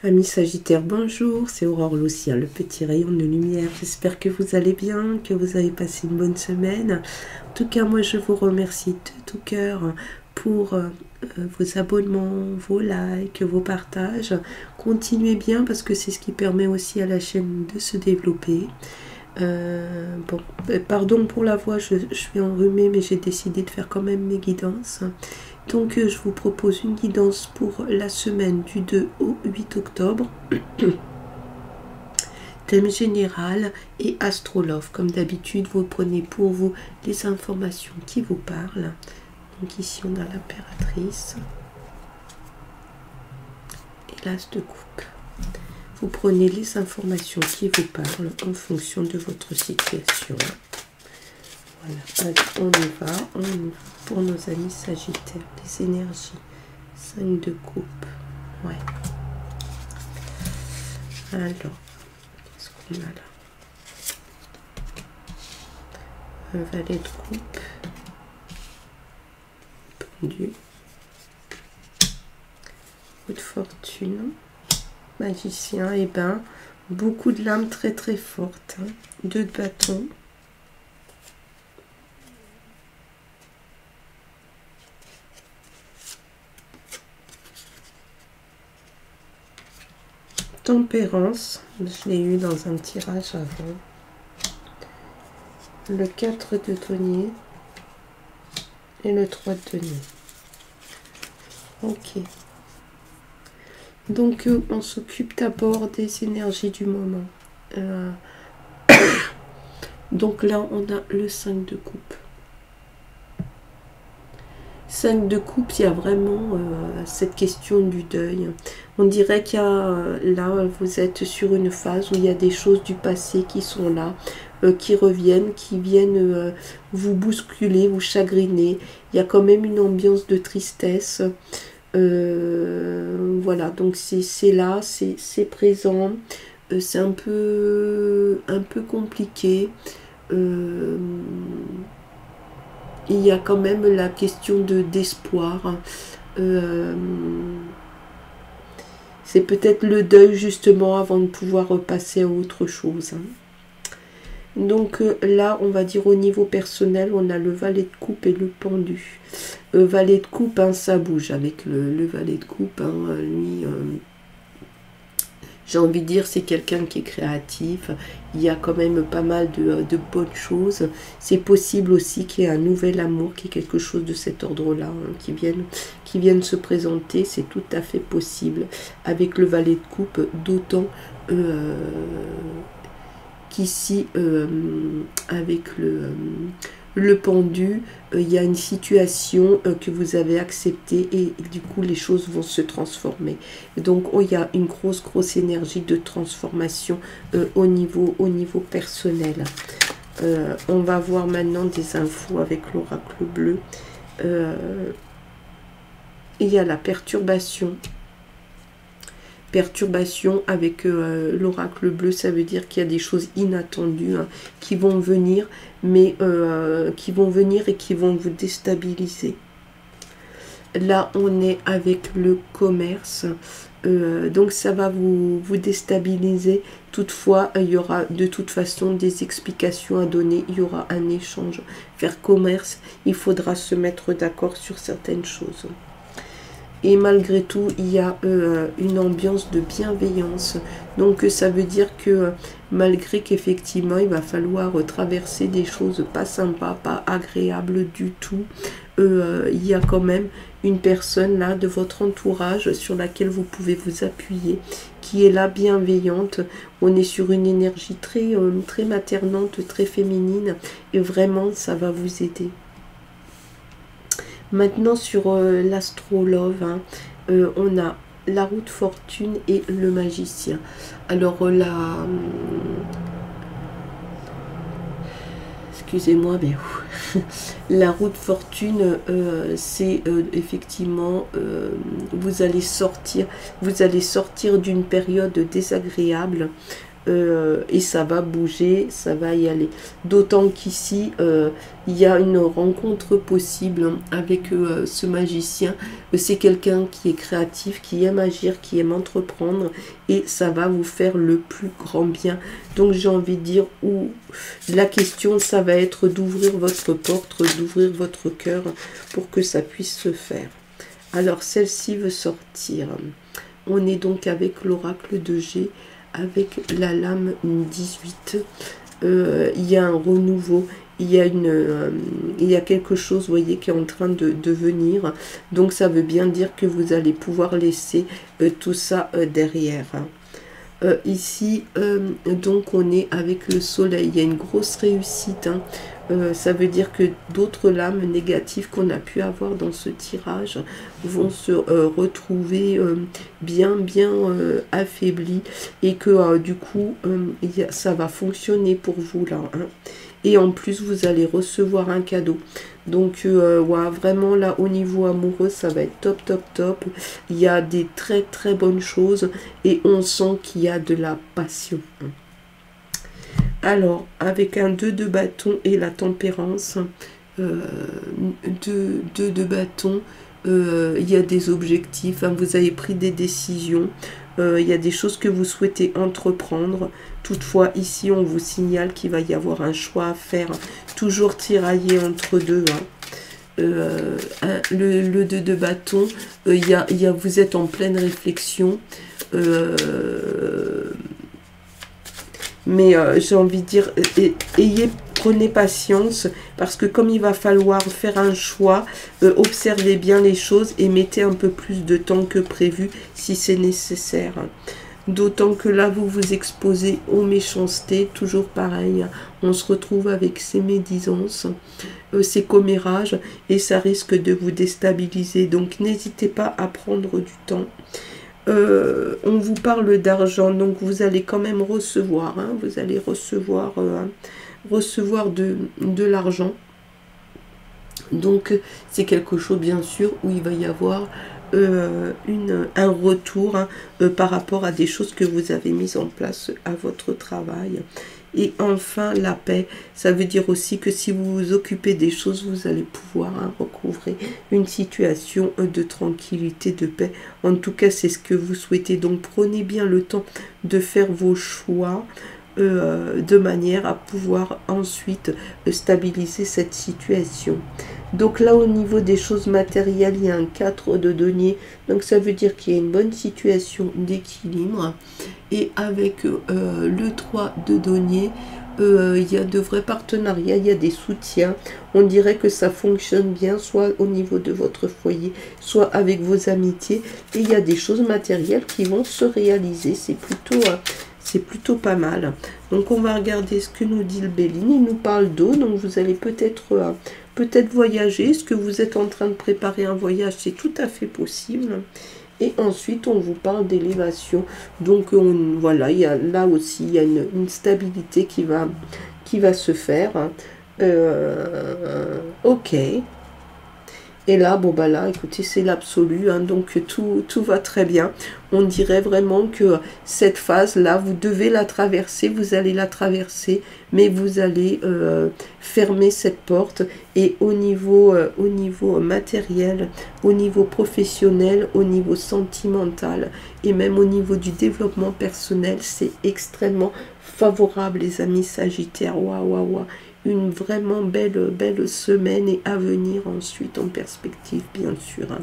Amis Sagittaire, bonjour, c'est Aurore Lucien, le petit rayon de lumière. J'espère que vous allez bien, que vous avez passé une bonne semaine. En tout cas, moi je vous remercie de tout cœur pour vos abonnements, vos likes, vos partages. Continuez bien parce que c'est ce qui permet aussi à la chaîne de se développer. Pardon pour la voix, je suis enrhumée, mais j'ai décidé de faire quand même mes guidances. Donc je vous propose une guidance pour la semaine du 2 au 8 octobre. Thème général et astrologue. Comme d'habitude, vous prenez pour vous les informations qui vous parlent. Donc ici on a l'impératrice et l'as de coupe. Vous prenez les informations qui vous parlent en fonction de votre situation. Voilà, allez, on y va pour nos amis Sagittaires, les énergies. 5 de coupe, ouais. Alors, qu'est-ce qu'on a là? Un valet de coupe, pendu, coup de fortune, magicien, et ben, beaucoup de lames très très fortes, hein. 2 de bâton. Tempérance, je l'ai eu dans un tirage avant. Le 4 de denier et le 3 de denier. Ok. Donc on s'occupe d'abord des énergies du moment. Donc là on a le 5 de coupe. 5 de coupe, il y a vraiment cette question du deuil. On dirait qu'il y a, là, vous êtes sur une phase où il y a des choses du passé qui sont là, qui reviennent, qui viennent vous bousculer, vous chagriner. Il y a quand même une ambiance de tristesse. Voilà, donc c'est là, c'est présent. C'est un peu compliqué. Il y a quand même la question d'espoir. C'est peut-être le deuil justement avant de pouvoir repasser à autre chose. Donc là, on va dire au niveau personnel, on a le valet de coupe et le pendu. Valet de coupe, hein, ça bouge avec le valet de coupe. Hein, lui, j'ai envie de dire, c'est quelqu'un qui est créatif. Il y a quand même pas mal de bonnes choses. C'est possible aussi qu'il y ait un nouvel amour, qu'il y ait quelque chose de cet ordre-là, hein, qui vienne se présenter. C'est tout à fait possible avec le valet de coupe, d'autant qu'ici, avec le pendu, il y a une situation que vous avez acceptée et du coup les choses vont se transformer. Donc il y a une grosse énergie de transformation au niveau personnel. On va voir maintenant des infos avec l'oracle bleu. Il y a la perturbation. Perturbation avec l'oracle bleu, ça veut dire qu'il y a des choses inattendues, hein, qui vont venir, mais qui vont venir et qui vont vous déstabiliser. Là, on est avec le commerce, donc ça va vous déstabiliser. Toutefois, il y aura de toute façon des explications à donner, il y aura un échange. Faire commerce, il faudra se mettre d'accord sur certaines choses. Et malgré tout, il y a une ambiance de bienveillance. Donc ça veut dire que malgré qu'effectivement, il va falloir traverser des choses pas sympas, pas agréables du tout, il y a quand même une personne là de votre entourage sur laquelle vous pouvez vous appuyer, qui est là bienveillante. On est sur une énergie très maternante, très féminine, et vraiment ça va vous aider. Maintenant sur l'astrologue, hein, on a la roue de fortune et le magicien. Alors excusez-moi, mais la roue de fortune, c'est effectivement, vous allez sortir d'une période désagréable. et ça va bouger, ça va y aller. D'autant qu'ici, il y a une rencontre possible avec ce magicien. C'est quelqu'un qui est créatif, qui aime agir, qui aime entreprendre, et ça va vous faire le plus grand bien. Donc j'ai envie de dire, où la question, ça va être d'ouvrir votre porte, d'ouvrir votre cœur pour que ça puisse se faire. Alors celle-ci veut sortir. On est donc avec l'oracle de G, avec la lame 18. Il y a un renouveau, il y a quelque chose, vous voyez, qui est en train de venir. Donc ça veut bien dire que vous allez pouvoir laisser tout ça derrière. Ici, donc on est avec le soleil, il y a une grosse réussite, hein. Ça veut dire que d'autres lames négatives qu'on a pu avoir dans ce tirage vont se retrouver bien affaiblies, et que du coup ça va fonctionner pour vous là, hein. Et en plus vous allez recevoir un cadeau. Donc ouais, vraiment là au niveau amoureux ça va être top. Il y a des très bonnes choses et on sent qu'il y a de la passion. Alors avec un 2 de bâton et la tempérance, 2 de bâton, il y a des objectifs, hein, vous avez pris des décisions, il y a des choses que vous souhaitez entreprendre. Toutefois ici on vous signale qu'il va y avoir un choix à faire, toujours tiraillé entre deux, hein. Le 2 de bâton, vous êtes en pleine réflexion, mais j'ai envie de dire, prenez patience, parce que comme il va falloir faire un choix, observez bien les choses et mettez un peu plus de temps que prévu si c'est nécessaire. D'autant que là, vous vous exposez aux méchancetés, toujours pareil. On se retrouve avec ces médisances, ces commérages, et ça risque de vous déstabiliser. Donc, n'hésitez pas à prendre du temps. On vous parle d'argent, donc vous allez quand même recevoir, hein, vous allez recevoir de l'argent. Donc, c'est quelque chose, bien sûr, où il va y avoir un retour, hein, par rapport à des choses que vous avez mises en place à votre travail. Et enfin, la paix, ça veut dire aussi que si vous vous occupez des choses, vous allez pouvoir, hein, recouvrer une situation de tranquillité, de paix. En tout cas, c'est ce que vous souhaitez. Donc, prenez bien le temps de faire vos choix, de manière à pouvoir ensuite stabiliser cette situation. Donc là, au niveau des choses matérielles, il y a un 4 de denier, donc ça veut dire qu'il y a une bonne situation d'équilibre. Et avec le 3 de denier, il y a de vrais partenariats, il y a des soutiens. On dirait que ça fonctionne bien, soit au niveau de votre foyer, soit avec vos amitiés. Et il y a des choses matérielles qui vont se réaliser. C'est plutôt pas mal. Donc on va regarder ce que nous dit le Béline. Il nous parle d'eau, donc vous allez peut-être voyager. Est-ce que vous êtes en train de préparer un voyage? C'est tout à fait possible. Et ensuite on vous parle d'élévation. Donc voilà, là aussi il y a une stabilité qui va se faire. Ok. Et là, bon bah là, écoutez, c'est l'absolu, hein, donc tout va très bien. On dirait vraiment que cette phase-là, vous devez la traverser, vous allez la traverser, mais vous allez fermer cette porte. Et au niveau matériel, au niveau professionnel, au niveau sentimental, et même au niveau du développement personnel, c'est extrêmement favorable, les amis Sagittaires. Waouh. Une vraiment belle semaine et à venir ensuite en perspective, bien sûr, hein.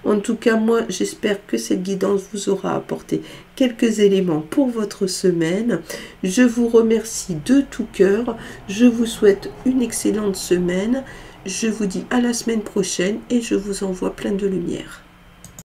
En tout cas, moi, j'espère que cette guidance vous aura apporté quelques éléments pour votre semaine. Je vous remercie de tout cœur. Je vous souhaite une excellente semaine. Je vous dis à la semaine prochaine et je vous envoie plein de lumière.